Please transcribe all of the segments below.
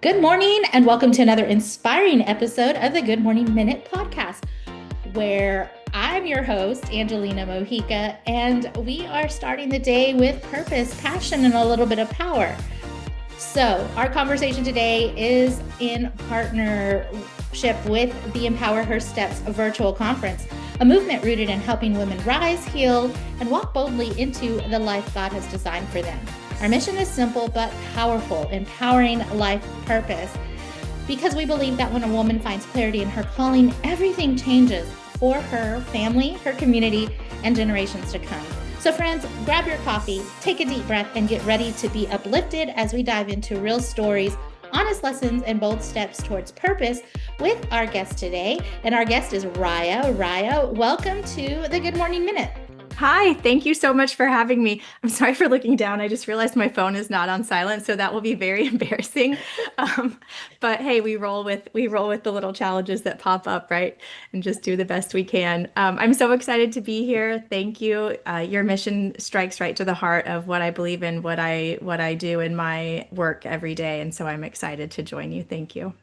Good morning, and welcome to another inspiring episode of the Good Morning Minute podcast, where I'm your host, Angelina Mojica, and we are starting the day with purpose, passion, and a little bit of power. So, our conversation today is in partnership with the Empower Her Steps virtual conference, a movement rooted in helping women rise, heal, and walk boldly into the life God has designed for them. Our mission is simple but powerful, empowering life purpose, because we believe that when a woman finds clarity in her calling, everything changes for her family, her community, and generations to come. So friends, grab your coffee, take a deep breath, and get ready to be uplifted as we dive into real stories, honest lessons, and bold steps towards purpose with our guest today. And our guest is Rya. Rya, welcome to the Good Morning Minute. Hi, thank you so much for having me. I'm sorry for looking down. I just realized my phone is not on silent, so that will be very embarrassing. Um, but hey, we roll with the little challenges that pop up, right? And just do the best we can. I'm so excited to be here. Thank you. Your mission strikes right to the heart of what I believe in, what I do in my work every day, and so I'm excited to join you. Thank you.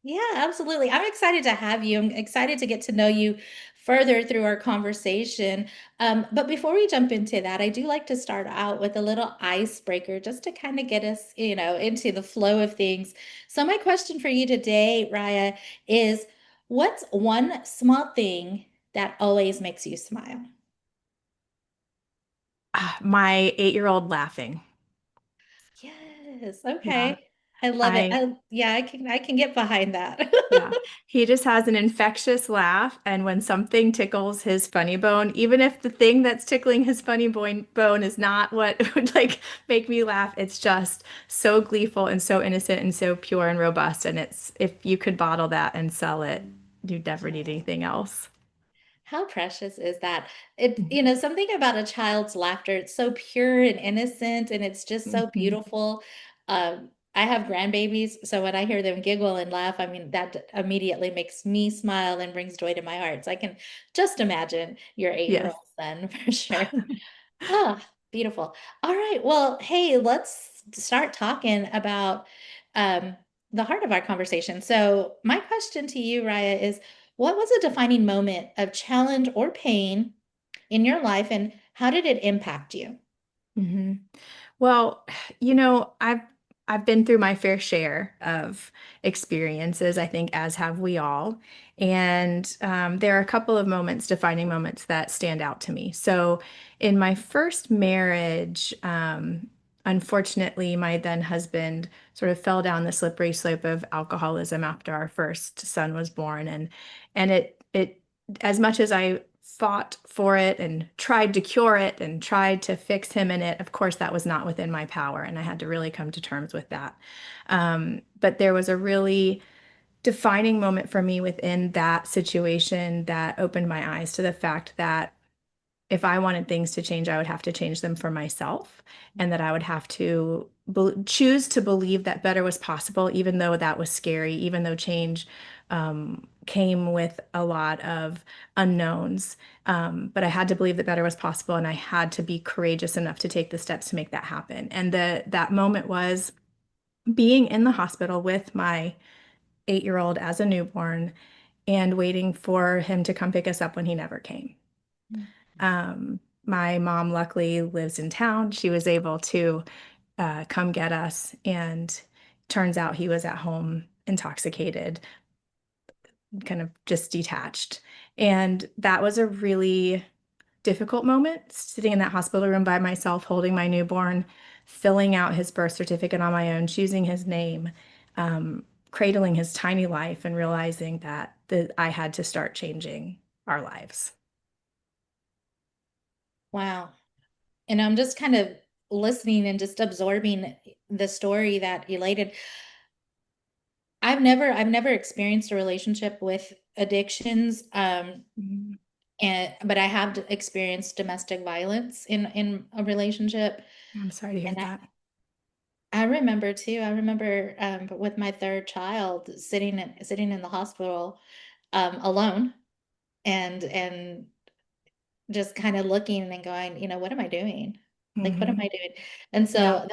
Yeah, absolutely. I'm excited to have you. I'm excited to get to know you further through our conversation. But before we jump into that, I do like to start out with a little icebreaker just to kind of get us, into the flow of things. So my question for you today, Rya, is what's one small thing that always makes you smile? My 8-year-old laughing. Yes. Yeah, Okay. I love it. I Yeah, I can get behind that. Yeah, he just has an infectious laugh. And when something tickles his funny bone, even if the thing that's tickling his funny bone is not what would like make me laugh, it's just so gleeful and so innocent and so pure and robust. And it's if you could bottle that and sell it, you'd never need anything else. How precious is that? Something about a child's laughter, it's so pure and innocent, and it's just so Mhm. beautiful. I have grandbabies, so when I hear them giggle and laugh, I mean, that immediately makes me smile and brings joy to my heart. So I can just imagine your 8-year-old Yes. son for sure. Ah, beautiful. All right. Well, hey, let's start talking about um, the heart of our conversation. So, my question to you, Rya, is what was a defining moment of challenge or pain in your life, and how did it impact you? hmm Well, I've been through my fair share of experiences, I think, as have we all. And there are a couple of moments, defining moments that stand out to me. So, in my first marriage, unfortunately, my then husband sort of fell down the slippery slope of alcoholism after our first son was born, and it as much as I fought for it and tried to cure it and tried to fix him in it. Of course, that was not within my power, and I had to really come to terms with that. But there was a really defining moment for me within that situation that opened my eyes to the fact that if I wanted things to change, I would have to change them for myself, and that I would have to choose to believe that better was possible, even though that was scary, even though change came with a lot of unknowns. But I had to believe that better was possible, and I had to be courageous enough to take the steps to make that happen. And that moment was being in the hospital with my 8-year-old as a newborn and waiting for him to come pick us up when he never came. My mom luckily lives in town. She was able to come get us, and turns out he was at home intoxicated, kind of just detached. And that was a really difficult moment, sitting in that hospital room by myself, holding my newborn, filling out his birth certificate on my own, choosing his name, cradling his tiny life, and realizing that I had to start changing our lives. Wow. And I'm just kind of listening and just absorbing the story that elated. I've never experienced a relationship with addictions. Mhm. But I have experienced domestic violence in a relationship. I'm sorry to hear And that. I remember too. I remember with my third child sitting in the hospital alone and just kind of looking and going, what am I doing? Like, what am Hmm. I doing? And Yeah. so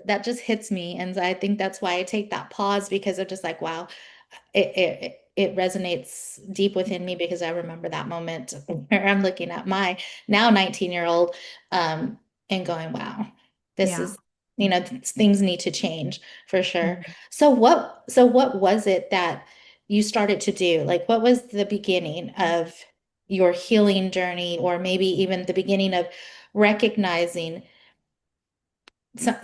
that just hits me. And I think that's why I take that pause, because I'm just like, wow, it resonates deep within me, because I remember that moment where I'm looking at my now 19-year-old, um, and going, wow, this Yeah. is, things need to change for sure. Mhm. So what was it that you started to do? Like, what was the beginning of your healing journey, or maybe even the beginning of recognizing some,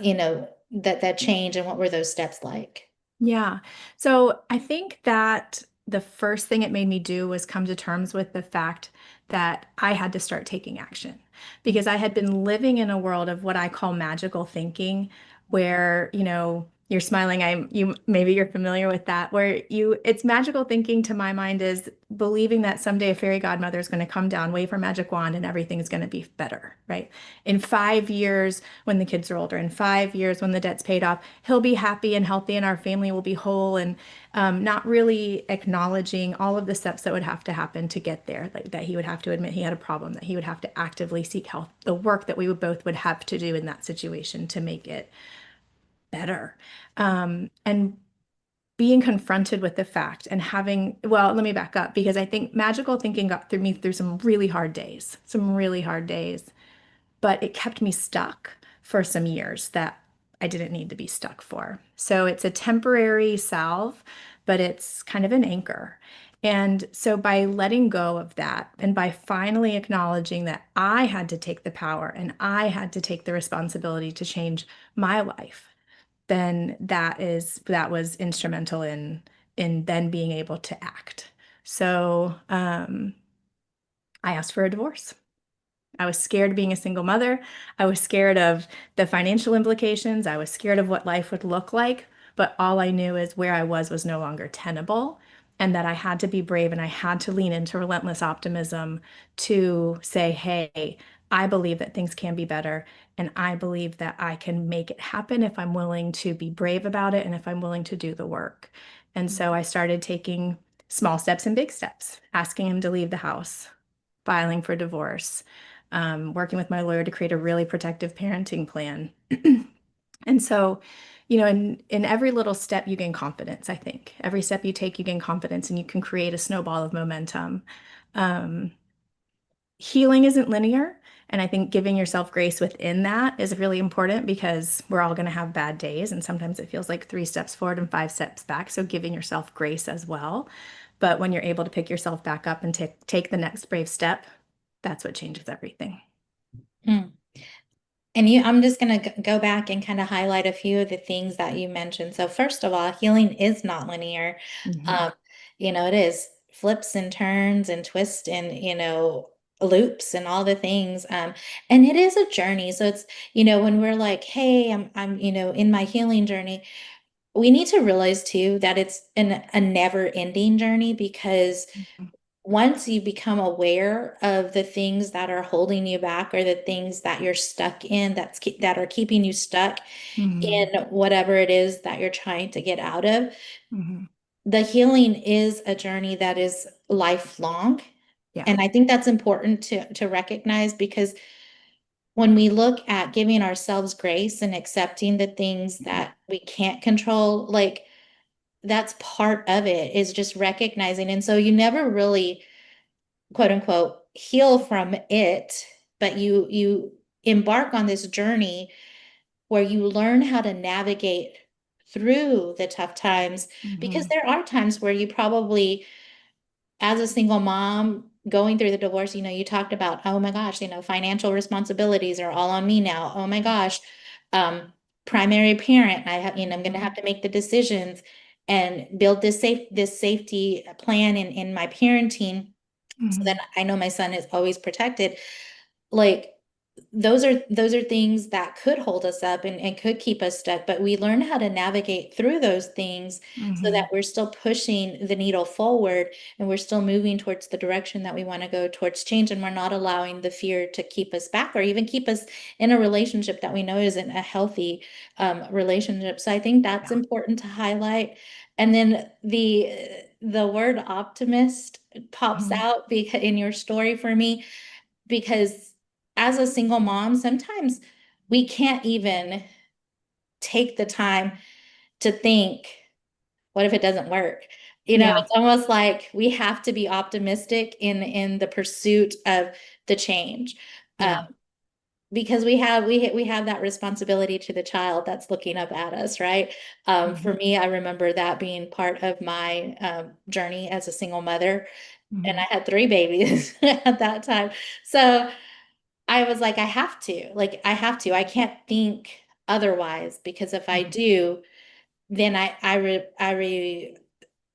that change, and what were those steps like? Yeah. So I think that the first thing it made me do was come to terms with the fact that I had to start taking action because I had been living in a world of what I call magical thinking, where, you're smiling. Maybe you're familiar with that, where it's magical thinking to my mind is believing that someday a fairy godmother is going to come down, wave her magic wand, and everything's going to be better, right? In 5 years, when the kids are older, in 5 years, when the debt's paid off, he'll be happy and healthy and our family will be whole. And not really acknowledging all of the steps that would have to happen to get there, like that he would have to admit he had a problem, that he would have to actively seek help, the work that we would have to do in that situation to make it better. And being confronted with the fact and well, let me back up because I think magical thinking got through me through some really hard days, but it kept me stuck for some years that I didn't need to be stuck for. So it's a temporary salve, but it's kind of an anchor. And so by letting go of that and by finally acknowledging that I had to take the power and I had to take the responsibility to change my life, then that was instrumental in then being able to act. So I asked for a divorce. I was scared of being a single mother. I was scared of the financial implications. I was scared of what life would look like. But all I knew is where I was no longer tenable, and that I had to be brave and I had to lean into relentless optimism to say, hey, I believe that things can be better. And I believe that I can make it happen if I'm willing to be brave about it and if I'm willing to do the work. And so I started taking small steps and big steps, asking him to leave the house, filing for divorce, working with my lawyer to create a really protective parenting plan. And so, in every little step, you gain confidence, I think. Every step you take, you gain confidence and you can create a snowball of momentum. Um, Healing isn't linear. And I think giving yourself grace within that is really important because we're all going to have bad days. And sometimes it feels like 3 steps forward and 5 steps back. So giving yourself grace as well. But when you're able to pick yourself back up and take the next brave step, that's what changes everything. Hmm. I'm just going to go back and kind of highlight a few of the things that you mentioned. So first of all, healing is not linear. Mhm. Um, it is flips and turns and twists and, loops and all the things. And it is a journey. So it's, when we're like, hey, I'm, in my healing journey, we need to realize too that it's a never ending journey, because once you become aware of the things that are holding you back, or the things that you're stuck in, that are keeping you stuck in Mhm. whatever it is that you're trying to get out of, Mhm. the healing is a journey that is lifelong. Yeah. And I think that's important to recognize, because when we look at giving ourselves grace and accepting the things that we can't control, like, that's part of it, is just recognizing. And so you never really, quote unquote, heal from it, but you embark on this journey where you learn how to navigate through the tough times, because Mhm. there are times where you probably, as a single mom going through the divorce, you talked about, oh my gosh, financial responsibilities are all on me now. Oh my gosh, um, primary parent, I'm going to have Mhm. to make the decisions and build this safety plan in my parenting, so that Mhm. I know my son is always protected. Like, those are things that could hold us up, and could keep us stuck, but we learn how to navigate through those things, so that Mhm. we're still pushing the needle forward, and we're still moving towards the direction that we want to go towards change, and we're not allowing the fear to keep us back, or even keep us in a relationship that we know isn't a healthy relationship. So I think that's Yeah. important to highlight. And then the word optimist pops Mhm. out because in your story for me, because as a single mom, sometimes we can't even take the time to think, what if it doesn't work? Yeah. It's almost like we have to be optimistic in the pursuit of the change. Um, Yeah. because we have that responsibility to the child that's looking up at us, right? For Mhm. me, I remember that being part of my journey as a single mother, and I Mhm. had three babies at that time. So I was like, I have to. I can't think otherwise, because if I Mhm. do, then I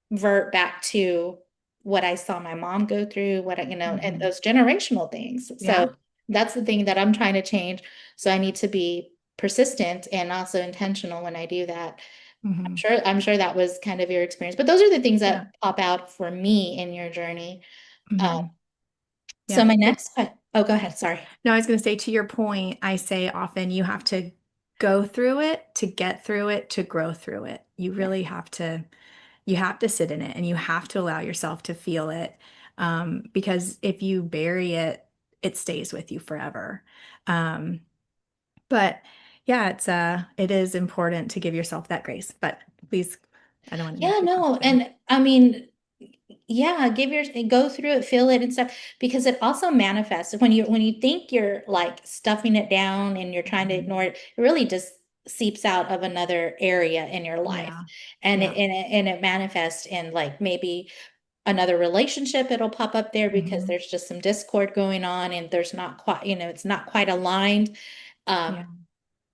revert back to what I saw my mom go through, and Mhm. those generational things. So Yeah. that's the thing that I'm trying to change. So I need to be persistent and also intentional when I do that. Mhm. I'm sure that was kind of your experience, but those are the things Yeah. that pop out for me in your journey. Uh, Mhm. so Yeah. my next, oh, go ahead. Sorry. No, I was going to say to your point, I say often you have to go through it to get through it to grow through it. Yeah. You have to sit in it and you have to allow yourself to feel it. Because if you bury it, it stays with you forever. Um, but yeah, it is important to give yourself that grace. But please, I don't want to Yeah, make you jump no, in. and I mean, yeah, go through it, feel it and stuff, because it also manifests when you think you're like stuffing it down and you're trying to Mhm. ignore it, it really just seeps out of another area in your life. Yeah. And Yeah. it manifests in like maybe another relationship, it'll pop up there because Mhm. there's just some discord going on and there's not quite, it's not quite aligned. Um, Yeah.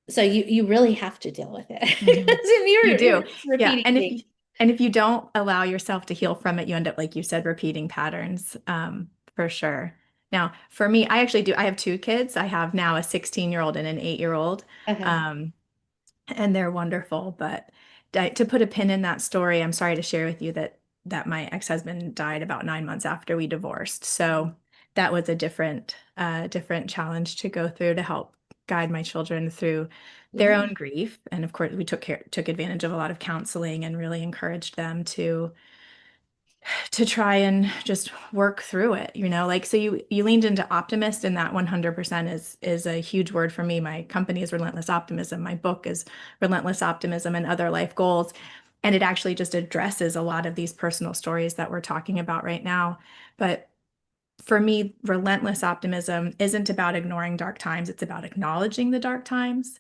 so you really have to deal with it. Mhm. And You you're do. just Yeah. repeating things. And if you don't allow yourself to heal from it, you end up, like you said, repeating patterns, for sure. Now, for me, I actually do. I have two kids. I have now a 16-year-old and an 8-year-old. Okay. Um, and they're wonderful. But to put a pin in that story, I'm sorry to share with you that my ex-husband died about 9 months after we divorced. So that was a different challenge to go through to help guide my children through their Yeah. own grief. And of course, we took advantage of a lot of counseling and really encouraged them to try and just work through it, like, so you leaned into optimist, and that 100% is a huge word for me. My company is Relentless Optimism. My book is Relentless Optimism and Other Life Goals. And it actually just addresses a lot of these personal stories that we're talking about right now. But for me, relentless optimism isn't about ignoring dark times. It's about acknowledging the dark times,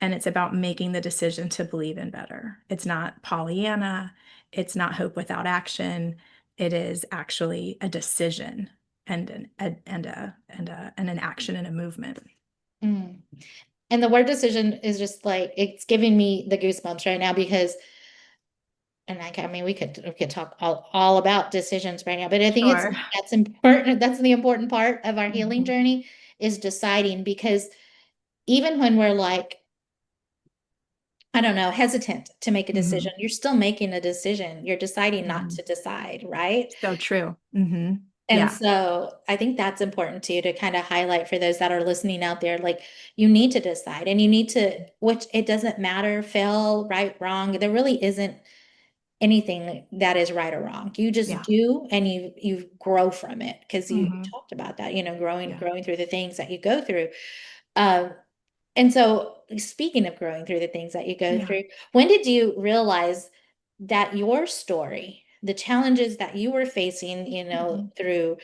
and it's about making the decision to believe in better. It's not Pollyanna. It's not hope without action. It is actually a decision and an action and a movement. Mm. And the word decision is just like, it's giving me the goosebumps right now because, and I mean, we could talk all about decisions right now, but I think Sure. that's important. That's the important part of our healing Mhm. journey is deciding, because even when we're like, I don't know, hesitant to make a decision, Mhm. you're still making a decision. You're deciding not Mhm. to decide, right? So true. And Yeah. so I think that's important too, to kind of highlight for those that are listening out there. Like, you need to decide, and you need to, which it doesn't matter, fail, right, wrong. There really isn't anything that is right or wrong. You just Yeah. do, and you grow from it, because you Mhm. talked about that, Yeah. growing through the things that you go through. Um, and so, speaking of growing through the things that you go Yeah. through, when did you realize that your story, the challenges that you were facing, Mhm. through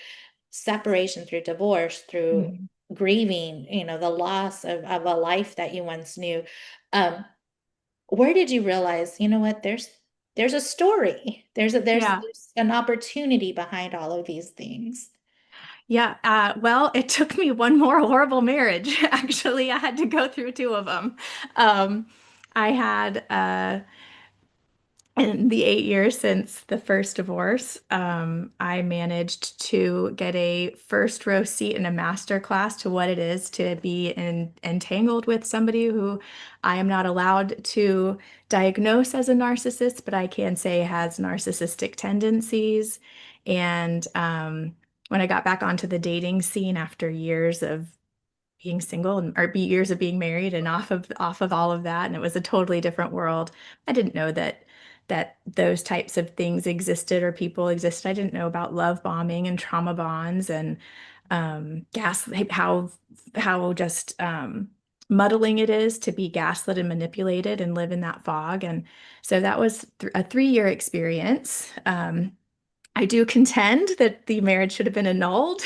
separation, through divorce, through Mhm. grieving, the loss of a life that you once knew, um, where did you realize, what, there's a story, Yeah. there's an opportunity behind all of these things? Yeah, well, it took me one more horrible marriage. Actually, I had to go through two of them. I had in the 8 years since the first divorce, I managed to get a first row seat in a master class to what it is to be entangled with somebody who I am not allowed to diagnose as a narcissist, but I can say has narcissistic tendencies. And when I got back onto the dating scene after years of being single or years of being married and off of all of that, and it was a totally different world. I didn't know that those types of things existed or people existed. I didn't know about love bombing and trauma bonds and gas how just muddling it is to be gaslit and manipulated and live in that fog. And so that was a 3-year experience. I do contend that the marriage should have been annulled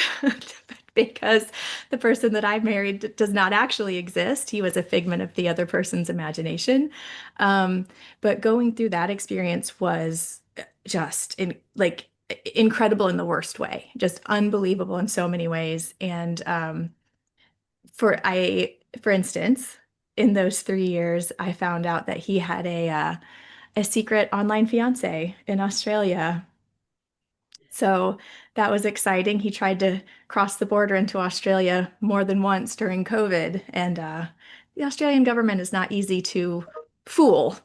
because the person that I married does not actually exist. He was a figment of the other person's imagination. Um, but going through that experience was just incredible in the worst way, just unbelievable in so many ways. And for instance, in those 3 years, I found out that he had a secret online fiance in Australia. So that was exciting. He tried to cross the border into Australia more than once during COVID, and the Australian government is not easy to fool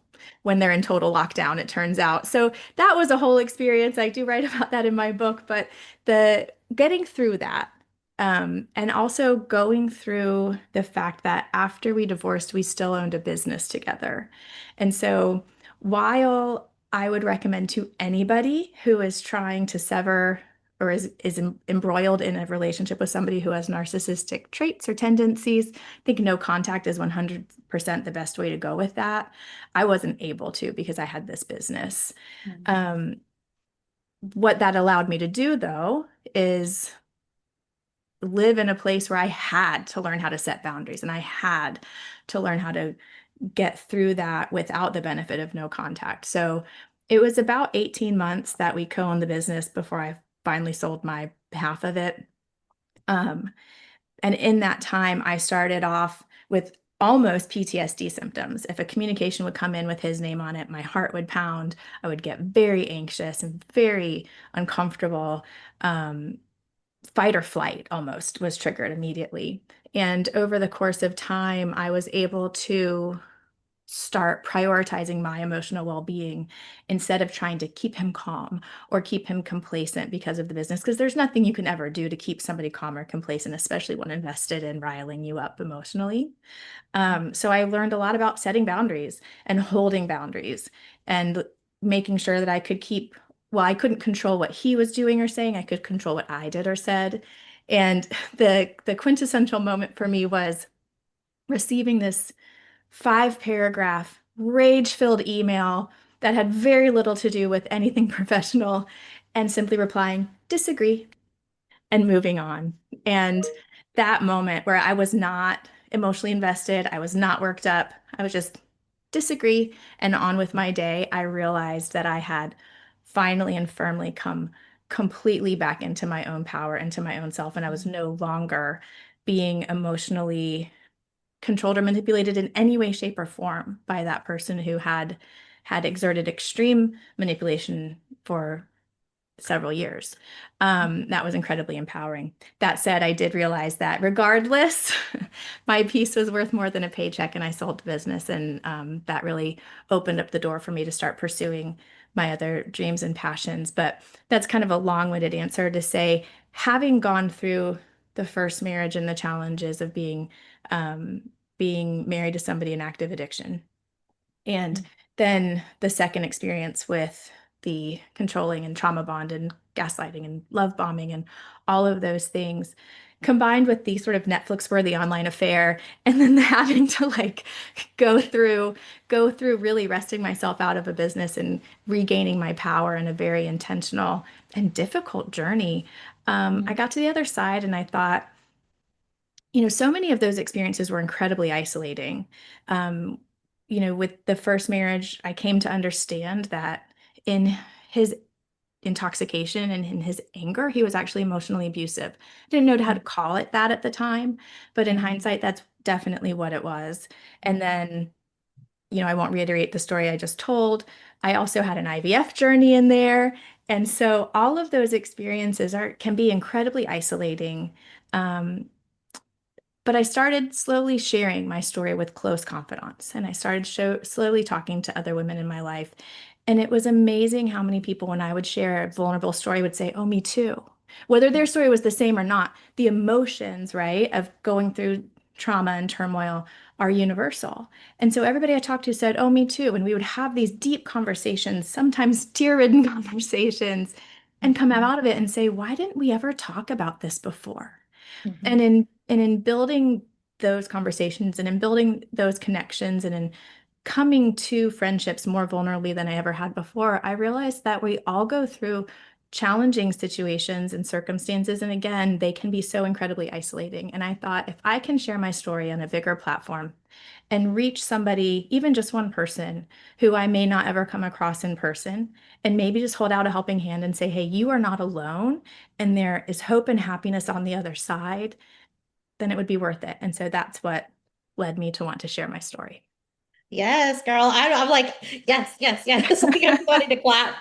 when they're in total lockdown, it turns out. So that was a whole experience. I do write about that in my book, but the getting through that, and also going through the fact that after we divorced, we still owned a business together. And so while I would recommend to anybody who is trying to sever or is embroiled in a relationship with somebody who has narcissistic traits or tendencies, I think no contact is 100% the best way to go with that. I wasn't able to because I had this business. Um, what that allowed me to do, though, is live in a place where I had to learn how to set boundaries and I had to learn how to get through that without the benefit of no contact. So it was about 18 months that we co-owned the business before I finally sold my half of it. And in that time, I started off with almost PTSD symptoms. If a communication would come in with his name on it, my heart would pound. I would get very anxious and very uncomfortable. Fight or flight almost was triggered immediately. And over the course of time, I was able to start prioritizing my emotional well-being instead of trying to keep him calm or keep him complacent because of the business, because there's nothing you can ever do to keep somebody calm or complacent, especially when invested in riling you up emotionally. So I learned a lot about setting boundaries and holding boundaries and making sure that I could keep, well, I couldn't control what he was doing or saying. I could control what I did or said. And the quintessential moment for me was receiving this 5-paragraph, rage-filled email that had very little to do with anything professional and simply replying, disagree, and moving on. And that moment where I was not emotionally invested, I was not worked up, I was just disagree and on with my day, I realized that I had finally and firmly come completely back into my own power, into my own self, and I was no longer being emotionally controlled or manipulated in any way, shape, or form by that person who had exerted extreme manipulation for several years. That was incredibly empowering. That said, I did realize that regardless, my piece was worth more than a paycheck, and I sold the business, and that really opened up the door for me to start pursuing my other dreams and passions. But that's kind of a long-winded answer to say, having gone through the first marriage and the challenges of being married to somebody in active addiction, and then the second experience with the controlling and trauma bond and gaslighting and love bombing and all of those things, combined with the sort of Netflix worthy online affair, and then having to like go through really wresting myself out of a business and regaining my power in a very intentional and difficult journey. I got to the other side and I thought, so many of those experiences were incredibly isolating. Um, with the first marriage, I came to understand that in his intoxication and in his anger, he was actually emotionally abusive. I didn't know how to call it that at the time, but in hindsight, that's definitely what it was. And then, I won't reiterate the story I just told. I also had an IVF journey in there. And so all of those experiences can be incredibly isolating. Um, but I started slowly sharing my story with close confidants, and I started slowly talking to other women in my life. And it was amazing how many people, when I would share a vulnerable story, would say, "Oh, me too." Whether their story was the same or not, the emotions, right, of going through trauma and turmoil are universal. And so everybody I talked to said, "Oh, me too." And we would have these deep conversations, sometimes tear-ridden conversations, and come out of it and say, "Why didn't we ever talk about this before?" Mhm. And in building those conversations and in building those connections and in coming to friendships more vulnerably than I ever had before, I realized that we all go through challenging situations and circumstances. And again, they can be so incredibly isolating. And I thought, if I can share my story on a bigger platform and reach somebody, even just one person who I may not ever come across in person, and maybe just hold out a helping hand and say, hey, you are not alone, and there is hope and happiness on the other side, then it would be worth it. And so that's what led me to want to share my story. Yes, girl. I'm like, yes, yes, yes. Like I'm wanting to clap.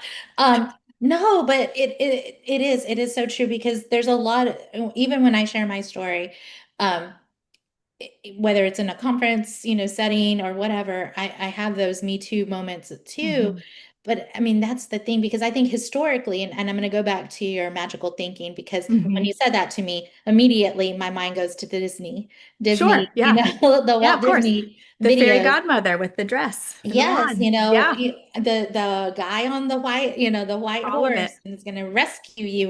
No, but it is so true because there's a lot even when I share my story, um, whether it's in a conference, setting or whatever, I have those Me Too moments too. Mhm. But I mean, that's the thing because I think historically, and I'm going to go back to your magical thinking because when you Mhm. said that to me, immediately my mind goes to Disney, Sure. Yeah. the Yeah, Walt of course. Disney The fairy videos. godmother with the dress and the Yes, wand. Yeah, the guy on the white all of it. horse and is going to rescue you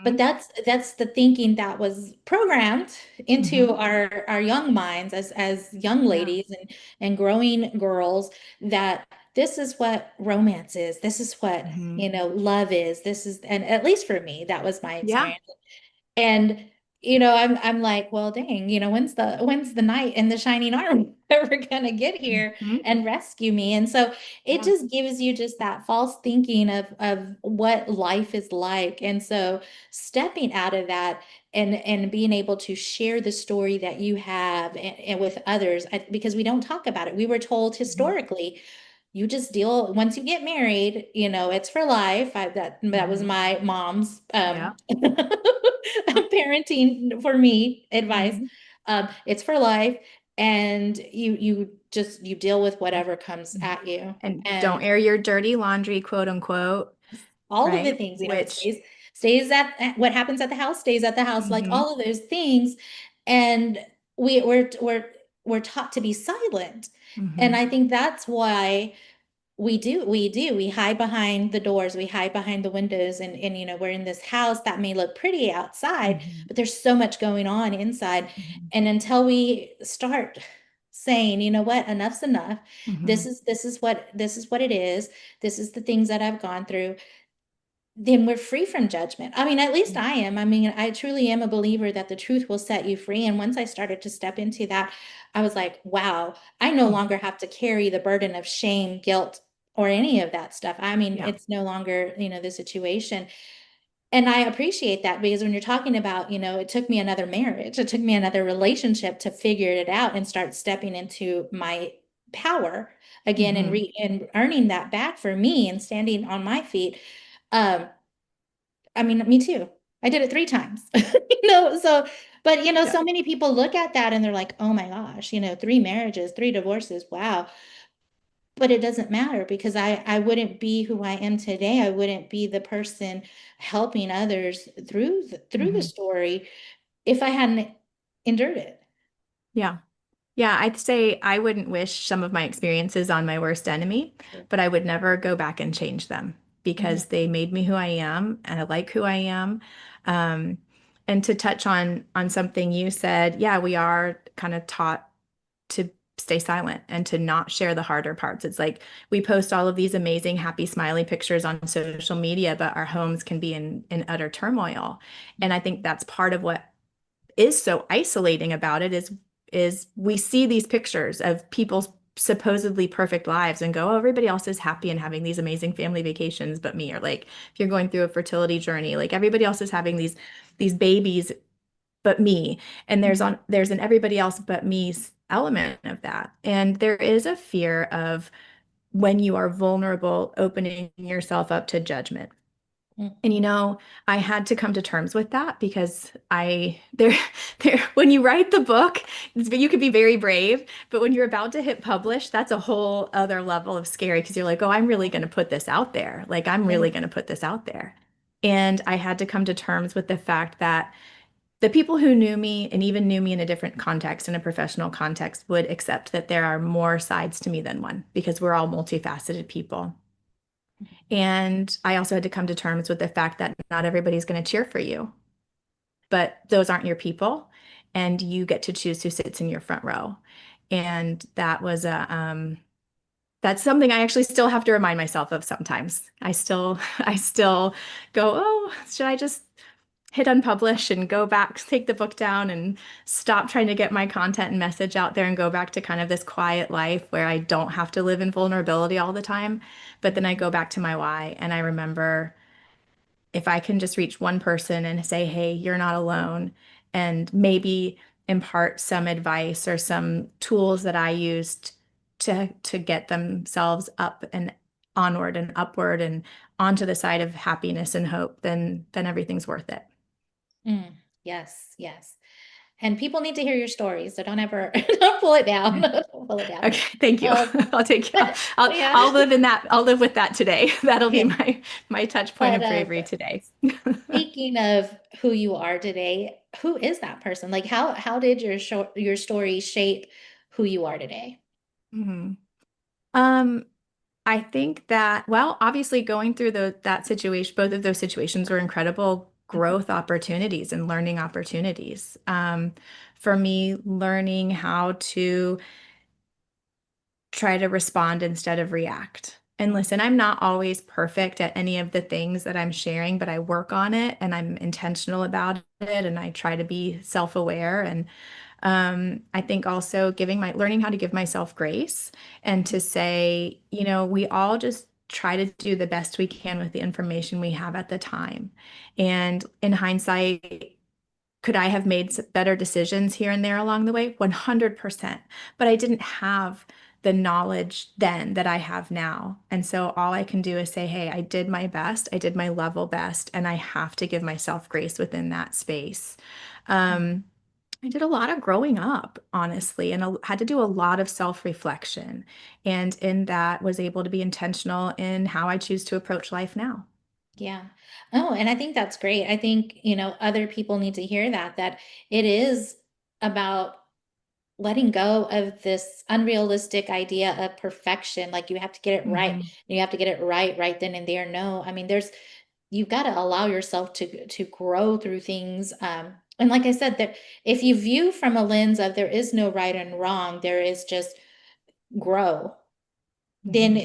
but Mhm. that's the thinking that was programmed into Mhm. our young minds as young Yeah. ladies and growing girls that this is what romance is. This is what, Mhm. love is. This is, and at least for me, that was my Yeah. experience. And I'm like, well, dang, when's the knight in the shining armor ever gonna get here Mhm. and rescue me? And so it Yeah. just gives you just that false thinking of what life is like. And so stepping out of that and being able to share the story that you have and with others, because we don't talk about it. We were told Mhm. historically you just deal once you get married, it's for life. That was Mhm. my mom's Yeah. parenting for me advice. Mhm. It's for life, and you deal with whatever comes Mhm. at you, And don't and air your dirty laundry, quote unquote, all of the right? things, it Which, stays at what happens at the house stays at the house, like mhm. all of those things, and we're taught to be silent, and Mhm. I think that's why. We hide behind the doors, we hide behind the windows, and we're in this house that may look pretty outside, Mhm. but there's so much going on inside. Mhm. And until we start saying, you know what, enough's enough. This Mhm. is this is what it is. This is the things that I've gone through. Then we're free from judgment. I mean, at least I am. I mean, I truly am a believer that the truth will set you free. And once I started to step into that, I was like, wow, I no Mhm. longer have to carry the burden of shame, guilt, or any of that stuff. I mean, Yeah. it's no longer, the situation. And I appreciate that because when you're talking about, it took me another marriage, it took me another relationship to figure it out and start stepping into my power again and Mhm. earning that back for me and standing on my feet. Um, I mean, me too. I did it 3 times. So but Yeah. so many people look at that and they're like, "Oh my gosh, 3 marriages, 3 divorces. Wow." But it doesn't matter because I wouldn't be who I am today. I wouldn't be the person helping others through the Mhm. story if I hadn't endured it. Yeah. Yeah, I'd say I wouldn't wish some of my experiences on my worst enemy, but I would never go back and change them Mhm. because they made me who I am and I like who I am. Um, and to touch on something you said, yeah, we are kind of taught to stay silent and to not share the harder parts. It's like we post all of these amazing, happy, smiley pictures on social media, but our homes can be in utter turmoil. And I think that's part of what is so isolating about it is we see these pictures of people's supposedly perfect lives and go, oh, everybody else is happy and having these amazing family vacations but me. Or like if you're going through a fertility journey, like everybody else is having these babies but me. And there's an everybody else but me element of that. And there is a fear of when you are vulnerable, opening yourself up to judgment. And Mhm. I had to come to terms with that because there when you write the book, you could be very brave, but when you're about to hit publish, that's a whole other level of scary because you're like, oh, I'm really going to put this out there. Like I'm Yeah. really going to put this out there. And I had to come to terms with the fact that the people who knew me and even knew me in a different context, in a professional context, would accept that there are more sides to me than one because we're all multifaceted people. And I also had to come to terms with the fact that not everybody's going to cheer for you, but those aren't your people. and you get to choose who sits in your front row. And that's something I actually still have to remind myself of sometimes. I still go, oh, should I just hit unpublish and go back, take the book down and stop trying to get my content and message out there and go back to kind of this quiet life where I don't have to live in vulnerability all the time. But then I go back to my why and I remember if I can just reach one person and say, hey, you're not alone, and maybe impart some advice or some tools that I used to get themselves up and onward and upward and onto the side of happiness and hope, then everything's worth it. Mm, yes, yes. And people need to hear your stories, so don't ever don't pull it down. Don't pull it down. Okay, thank you. Um, I'll take but I'll yeah, live in that. I'll live with that today. That'll be yeah. my touch point But of bravery today. speaking of who you are today, who is that person? Like how did your story shape who you are today? Mhm. Um, I think that, well, obviously going through that situation, both of those situations were incredible Mhm. growth opportunities and learning opportunities. For me, learning how to try to respond instead of react. And listen, I'm not always perfect at any of the things that I'm sharing, but I work on it and I'm intentional about it and I try to be self-aware. And I think also learning how to give myself grace and to say, we all just try to do the best we can with the information we have at the time. And in hindsight, could I have made better decisions here and there along the way? 100%. But I didn't have the knowledge then that I have now. And so all I can do is say, hey, I did my best. I did my level best. And I have to give myself grace within that space. Um, I did a lot of growing up, honestly, and had to do a lot of self-reflection. And in that, was able to be intentional in how I choose to approach life now. Yeah. Oh, and I think that's great. I think, other people need to hear that it is about letting go of this unrealistic idea of perfection. Like you have to get it right. Hmm. You have to get it right then and there. No, I mean, you've got to allow yourself to grow through things. And like I said, that if you view from a lens of there is no right and wrong, there is just grow, then Hmm.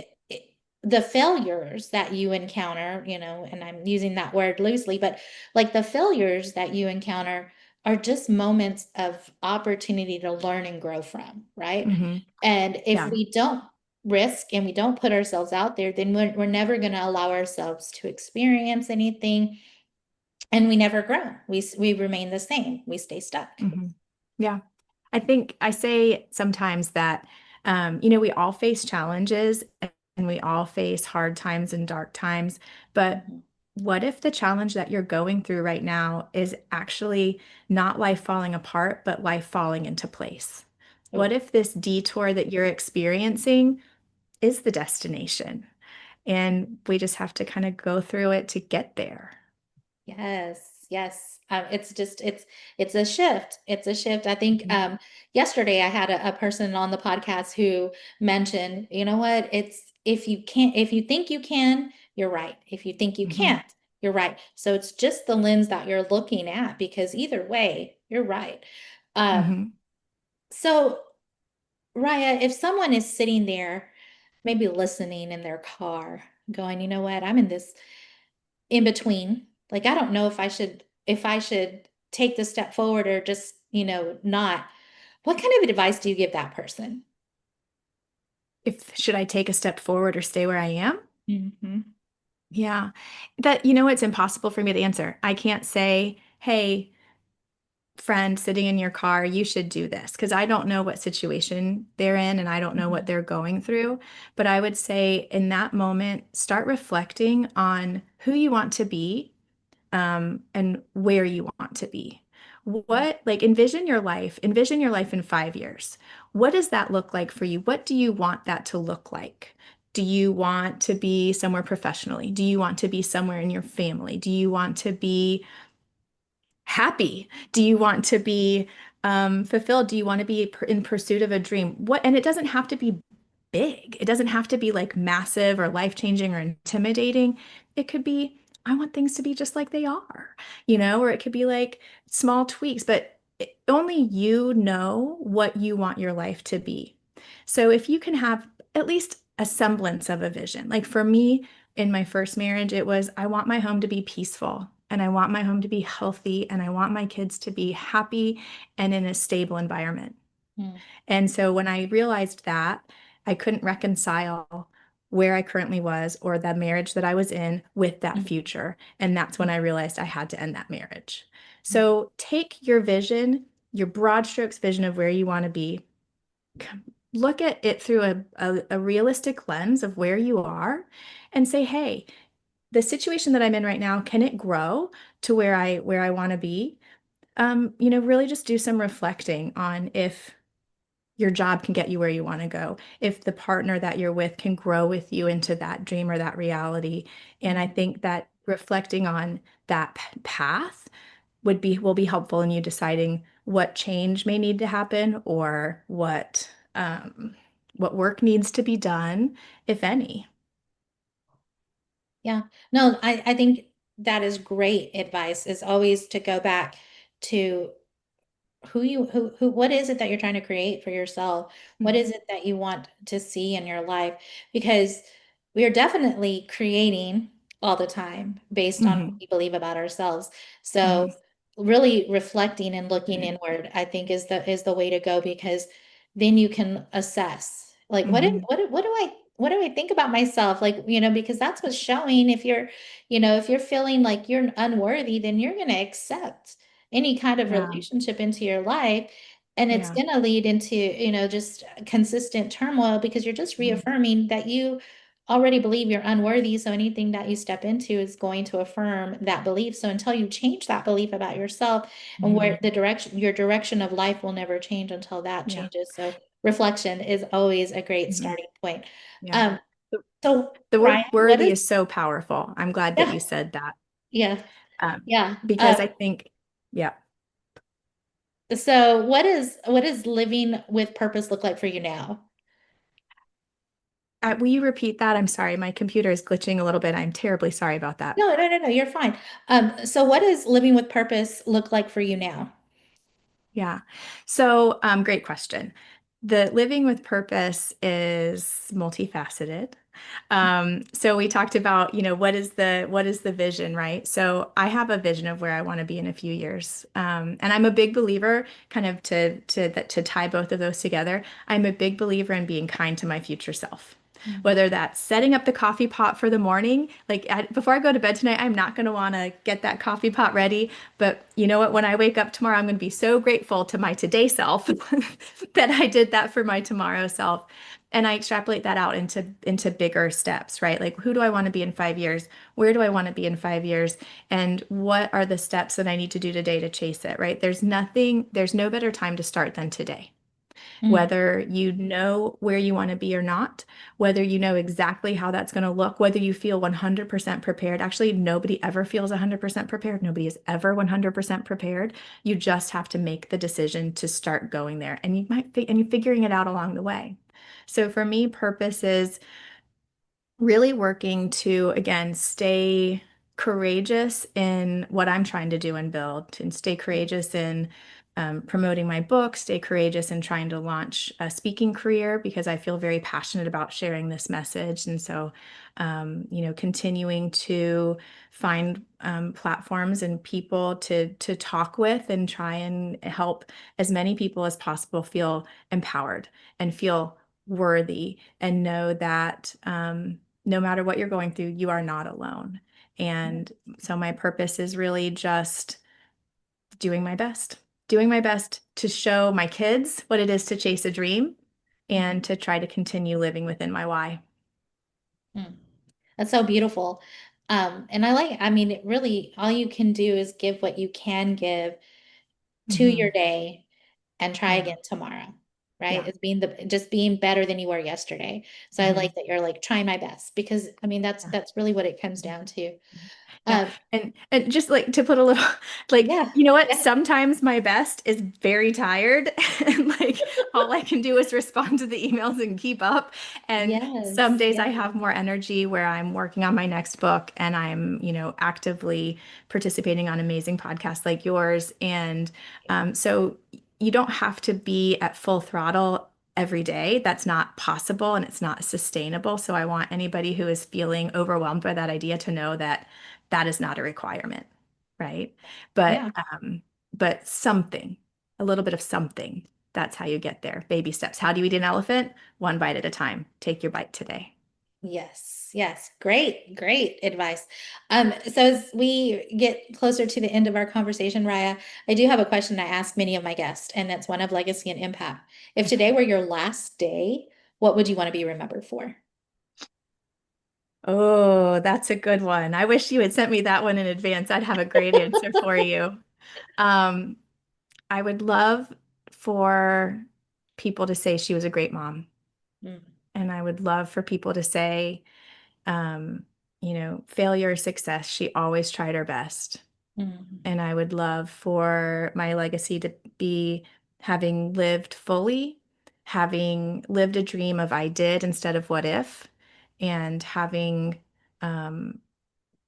the failures that you encounter, and I'm using that word loosely, but like the failures that you encounter are just moments of opportunity to learn and grow from, right? Hmm. And if Yeah. we don't risk and we don't put ourselves out there, then we're never going to allow ourselves to experience anything, and we never grow. We remain the same. We stay stuck. Hmm. Yeah. I think I say sometimes that, we all face challenges and we all face hard times and dark times. But Mhm. what if the challenge that you're going through right now is actually not life falling apart, but life falling into place? What Oh, if this detour that you're experiencing is the destination? And we just have to kind of go through it to get there. yes, yes. It's just it's a shift. It's a shift. I think Mhm. yesterday I had a person on the podcast who mentioned, you know what? It's if you think you can, you're right. If you think you Mhm. can't, you're right. So it's just the lens that you're looking at, because either way, you're right. Um, Mhm. so Rya, if someone is sitting there, maybe listening in their car, going, you know what? I'm in this in between. Like, I don't know if I should take the step forward or just, not. What kind of advice do you give that person? If should I take a step forward or stay where I am? Hmm. Yeah. It's impossible for me to answer. I can't say, hey, friend sitting in your car, you should do this, because I don't know what situation they're in and I don't know what Hmm. they're going through. But I would say in that moment, start reflecting on who you want to be, and where you want to be. Like, envision your life in 5 years. What does that look like for you? What do you want that to look like? Do you want to be somewhere professionally? Do you want to be somewhere in your family? Do you want to be happy? Do you want to be fulfilled? Do you want to be in pursuit of a dream? And it doesn't have to be big. It doesn't have to be like massive or life-changing or intimidating. It could be, I want things to be just like they are, or it could be like small tweaks. But only you know what you want your life to be. So if you can have at least a semblance of a vision, like for me in my first marriage, it was I want my home to be peaceful and I want my home to be healthy and I want my kids to be happy and in a stable environment. Mm, And so when I realized that, I couldn't reconcile where I currently was or the marriage that I was in with that mm, future. And that's when I realized I had to end that marriage. mm, So take your vision, your broad strokes vision of where you want to be, look at it through a realistic lens of where you are and say, hey, the situation that I'm in right now, can it grow to where I want to be? Really just do some reflecting on if your job can get you where you want to go, if the partner that you're with can grow with you into that dream or that reality. And I mm. think that reflecting on that path will be helpful in you deciding what change may need to happen or what work needs to be done, if any. Yeah. No, I think that is great advice, is always to go back to what is it that you're trying to create for yourself? What Mhm. is it that you want to see in your life? Because we are definitely creating all the time based on what Mhm. we believe about ourselves. So Mhm. really reflecting and looking inward, I think is the way to go, because then you can assess like Mhm. what do I think about myself? Like, because that's what's showing. If you're feeling like you're unworthy, then you're going to accept any kind of Yeah. relationship into your life. And it's Yeah. going to lead into, just consistent turmoil, because you're just Mhm. reaffirming that you already believe you're unworthy. So anything that you step into is going to affirm that belief. So until you change that belief about yourself, and where Mhm. your direction of life will never change until that Yeah. changes. So reflection is always a great Mhm. starting point. Yeah. Um, The so the Ryan, word worthy is so powerful. I'm glad that yeah, you said that. yeah, Um, yeah. because I think, yeah. So what is living with purpose look like for you now? Will you repeat that? I'm sorry, my computer is glitching a little bit. I'm terribly sorry about that. No, no, no, no, you're fine. So what does living with purpose look like for you now? Yeah. So, great question. The living with purpose is multifaceted. So we talked about, what is the vision, right? So I have a vision of where I want to be in a few years. And I'm a big believer, kind of to tie both of those together. I'm a big believer in being kind to my future self. Mm, Whether that's setting up the coffee pot for the morning, like before I go to bed tonight, I'm not going to want to get that coffee pot ready. But you know what? When I wake up tomorrow, I'm going to be so grateful to my today self that I did that for my tomorrow self. And I extrapolate that out into bigger steps, right? Like who do I want to be in 5 years? Where do I want to be in 5 years? And what are the steps that I need to do today to chase it, right? There's no better time to start than today. mm, Whether you know where you want to be or not, whether you know exactly how that's going to look, whether you feel 100% prepared. Actually, nobody ever feels 100% prepared. Nobody is ever 100% prepared. You just have to make the decision to start going there. And you're figuring it out along the way. So for me, purpose is really working to, again, stay courageous in what I'm trying to do and build, and stay courageous in promoting my book, stay courageous in trying to launch a speaking career because I feel very passionate about sharing this message. And so, continuing to find platforms and people to talk with and try and help as many people as possible feel empowered and feel worthy and know that no matter what you're going through, you are not alone. And so my purpose is really just doing my best to show my kids what it is to chase a dream mm, and to try to continue living within my why. mm. That's so beautiful. And I mean, it really, all you can do is give what you can give to your Hmm. day and try Yeah. again tomorrow, right? Yeah. It's just being better than you were yesterday. So I Hmm. like that you're like trying my best, because I mean, Yeah. that's really what it comes down to. Yeah. Um, And just like to put a little like, yeah, you know what? yeah, Sometimes my best is very tired and like all I can do is respond to the emails and keep up. And some yes, days I yeah, have more energy where I'm working on my next book and I'm, actively participating on amazing podcasts like yours. And so you don't have to be at full throttle every day. That's not possible and it's not sustainable. So I want anybody who is feeling overwhelmed by that idea to know that that is not a requirement, right? yeah. But something, a little bit of something, that's how you get there. Baby steps. How do you eat an elephant? One bite at a time. Take your bite today. Yes, yes. Great, great advice. So as we get closer to the end of our conversation, Rya, I do have a question I ask many of my guests, and that's one of legacy and impact. If today were your last day, what would you want to be remembered for? Oh, that's a good one. I wish you had sent me that one in advance. I'd have a great answer for you. Um, I would love for people to say she was a great mom. Mm, And I would love for people to say, failure or success, she always tried her best. mm, And I would love for my legacy to be having lived fully, having lived a dream of I did instead of what if, and having um,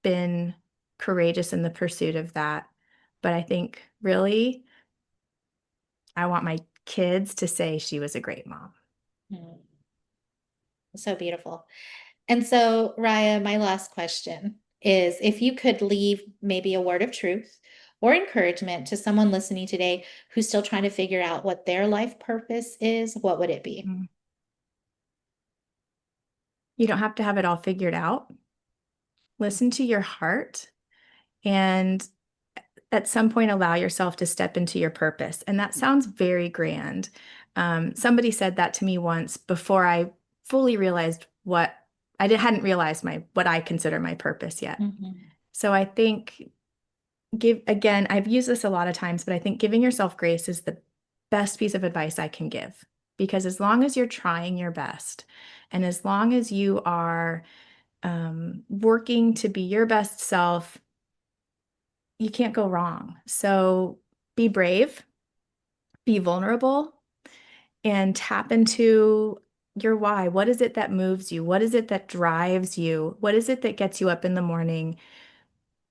been courageous in the pursuit of that. But I think really, I want my kids to say she was a great mom. mm. So beautiful. And so, Rya, my last question is if you could leave maybe a word of truth or encouragement to someone listening today who's still trying to figure out what their life purpose is, what would it be? Mm. You don't have to have it all figured out. Listen to your heart and at some point allow yourself to step into your purpose. And that sounds very grand. Somebody said that to me once before I fully realized hadn't realized what I consider my purpose yet. Mhm, So I think I've used this a lot of times, but I think giving yourself grace is the best piece of advice I can give. Because as long as you're trying your best, and as long as you are working to be your best self, you can't go wrong. So be brave, be vulnerable, and tap into your why. What is it that moves you? What is it that drives you? What is it that gets you up in the morning?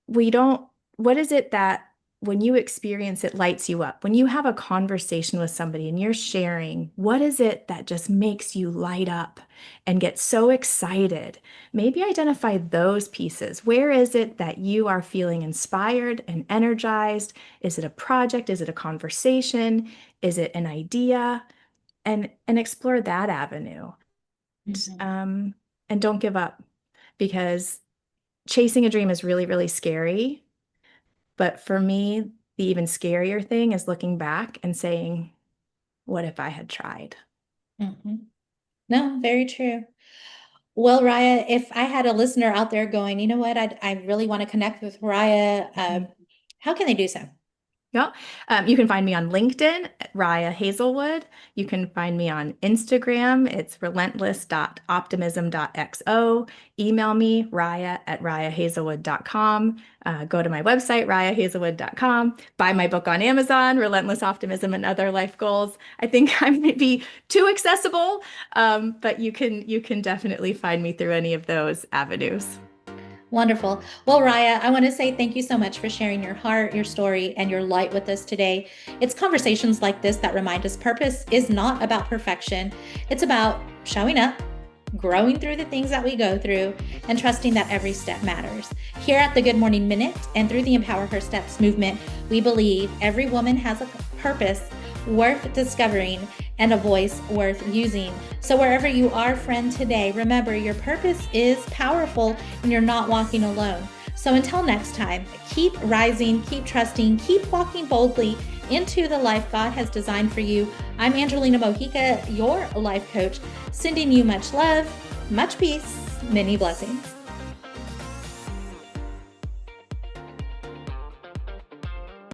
we don't, what is it that when you experience it lights you up? When you have a conversation with somebody and you're sharing, what is it that just makes you light up and get so excited? Maybe identify those pieces. Where is it that you are feeling inspired and energized? Is it a project? Is it a conversation? Is it an idea? And explore that avenue. mhm, Um, and don't give up because chasing a dream is really, really scary. But for me, the even scarier thing is looking back and saying, what if I had tried? mhm. No, very true. Well, Rya, if I had a listener out there going, you know what, I really want to connect with Rya, how can they do so? Yeah. You can find me on LinkedIn at Rya Hazelwood. You can find me on Instagram. It's relentless.optimism.xo. Email me, rya@ryahazelwood.com. Go to my website, ryahazelwood.com. Buy my book on Amazon, Relentless Optimism and Other Life Goals. I think I may be too accessible, but you can definitely find me through any of those avenues. Wonderful. Well, Rya, I want to say thank you so much for sharing your heart, your story, and your light with us today. It's conversations like this that remind us purpose is not about perfection, it's about showing up, growing through the things that we go through, and trusting that every step matters. Here at the Good Morning Minute and through the Empower Her Steps movement, we believe every woman has a purpose worth discovering and a voice worth using. So wherever you are, friend, today, remember your purpose is powerful and you're not walking alone. So until next time, keep rising, keep trusting, keep walking boldly into the life God has designed for you. I'm Angelina Mojica, your life coach, sending you much love, much peace, many blessings.